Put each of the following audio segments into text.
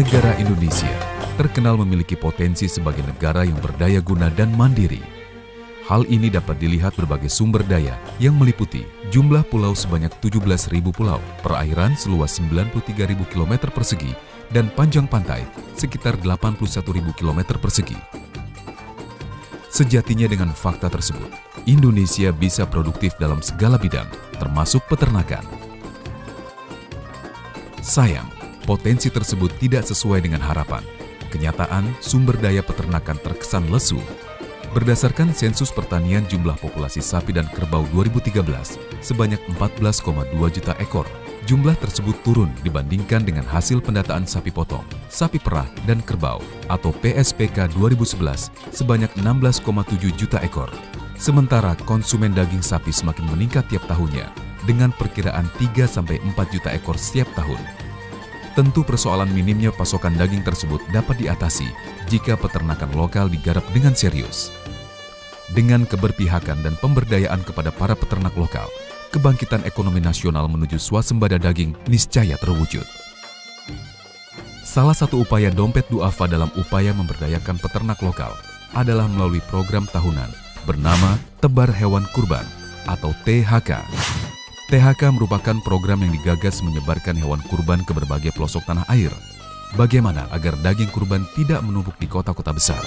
Negara Indonesia terkenal memiliki potensi sebagai negara yang berdaya guna dan mandiri. Hal ini dapat dilihat berbagai sumber daya yang meliputi jumlah pulau sebanyak 17.000 pulau, perairan seluas 93.000 km persegi, dan panjang pantai sekitar 81.000 km persegi. Sejatinya dengan fakta tersebut, Indonesia bisa produktif dalam segala bidang, termasuk peternakan. Sayang, potensi tersebut tidak sesuai dengan harapan. Kenyataan, sumber daya peternakan terkesan lesu. Berdasarkan sensus pertanian jumlah populasi sapi dan kerbau 2013 sebanyak 14,2 juta ekor. Jumlah tersebut turun dibandingkan dengan hasil pendataan sapi potong, sapi perah, dan kerbau atau PSPK 2011 sebanyak 16,7 juta ekor. Sementara konsumen daging sapi semakin meningkat tiap tahunnya dengan perkiraan 3-4 juta ekor setiap tahun. Tentu persoalan minimnya pasokan daging tersebut dapat diatasi jika peternakan lokal digarap dengan serius. Dengan keberpihakan dan pemberdayaan kepada para peternak lokal, kebangkitan ekonomi nasional menuju swasembada daging niscaya terwujud. Salah satu upaya Dompet Duafa dalam upaya memberdayakan peternak lokal adalah melalui program tahunan bernama Tebar Hewan Kurban atau THK. THK merupakan program yang digagas menyebarkan hewan kurban ke berbagai pelosok tanah air. Bagaimana agar daging kurban tidak menumpuk di kota-kota besar?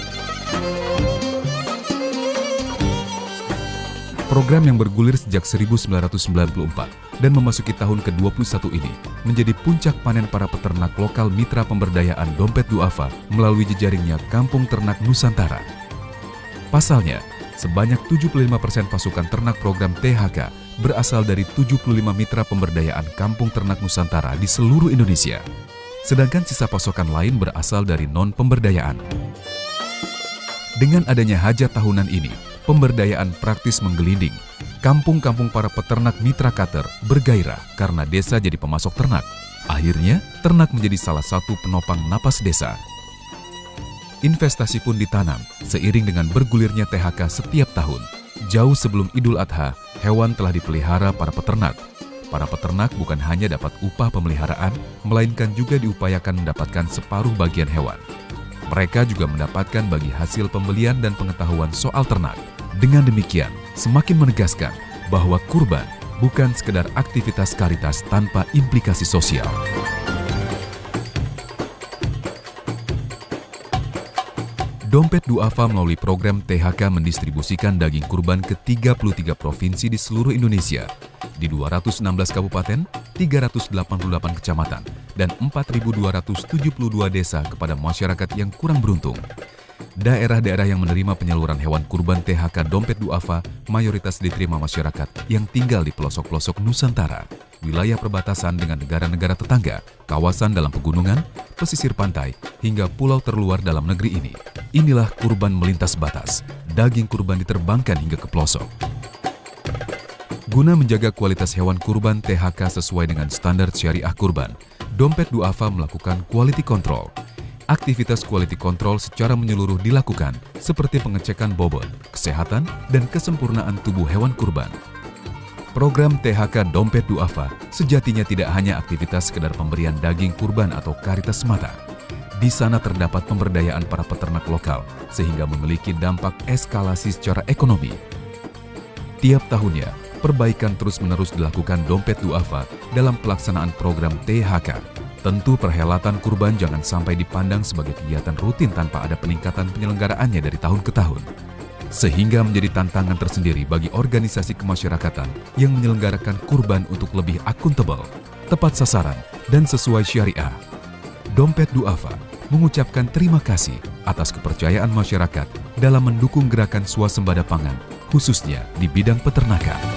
Program yang bergulir sejak 1994 dan memasuki tahun ke-21 ini menjadi puncak panen para peternak lokal mitra pemberdayaan Dompet Duafa melalui jejaringnya Kampung Ternak Nusantara. Pasalnya, sebanyak 75% pasukan ternak program THK berasal dari 75 mitra pemberdayaan Kampung Ternak Nusantara di seluruh Indonesia. Sedangkan sisa pasokan lain berasal dari non-pemberdayaan. Dengan adanya hajat tahunan ini, pemberdayaan praktis menggelinding. Kampung-kampung para peternak mitra Kater bergairah karena desa jadi pemasok ternak. Akhirnya, ternak menjadi salah satu penopang napas desa. Investasi pun ditanam seiring dengan bergulirnya THK setiap tahun. Jauh sebelum Idul Adha, hewan telah dipelihara para peternak. Para peternak bukan hanya dapat upah pemeliharaan, melainkan juga diupayakan mendapatkan separuh bagian hewan. Mereka juga mendapatkan bagi hasil pembelian dan pengetahuan soal ternak. Dengan demikian, semakin menegaskan bahwa kurban bukan sekedar aktivitas karitas tanpa implikasi sosial. Dompet Duafa melalui program THK mendistribusikan daging kurban ke 33 provinsi di seluruh Indonesia, di 216 kabupaten, 388 kecamatan, dan 4.272 desa kepada masyarakat yang kurang beruntung. Daerah-daerah yang menerima penyaluran hewan kurban THK Dompet Duafa mayoritas diterima masyarakat yang tinggal di pelosok-pelosok Nusantara, wilayah perbatasan dengan negara-negara tetangga, kawasan dalam pegunungan, pesisir pantai, hingga pulau terluar dalam negeri ini. Inilah kurban melintas batas. Daging kurban diterbangkan hingga ke pelosok. Guna menjaga kualitas hewan kurban THK sesuai dengan standar syariah kurban, Dompet Duafa melakukan quality control. Aktivitas quality control secara menyeluruh dilakukan seperti pengecekan bobot, kesehatan, dan kesempurnaan tubuh hewan kurban. Program THK Dompet Duafa sejatinya tidak hanya aktivitas sekedar pemberian daging kurban atau karitas semata. Di sana terdapat pemberdayaan para peternak lokal sehingga memiliki dampak eskalasi secara ekonomi. Tiap tahunnya, perbaikan terus-menerus dilakukan Dompet Duafa dalam pelaksanaan program THK. Tentu perhelatan kurban jangan sampai dipandang sebagai kegiatan rutin tanpa ada peningkatan penyelenggaraannya dari tahun ke tahun. Sehingga menjadi tantangan tersendiri bagi organisasi kemasyarakatan yang menyelenggarakan kurban untuk lebih akuntabel, tepat sasaran, dan sesuai syariah. Dompet Duafa mengucapkan terima kasih atas kepercayaan masyarakat dalam mendukung gerakan swasembada pangan, khususnya di bidang peternakan.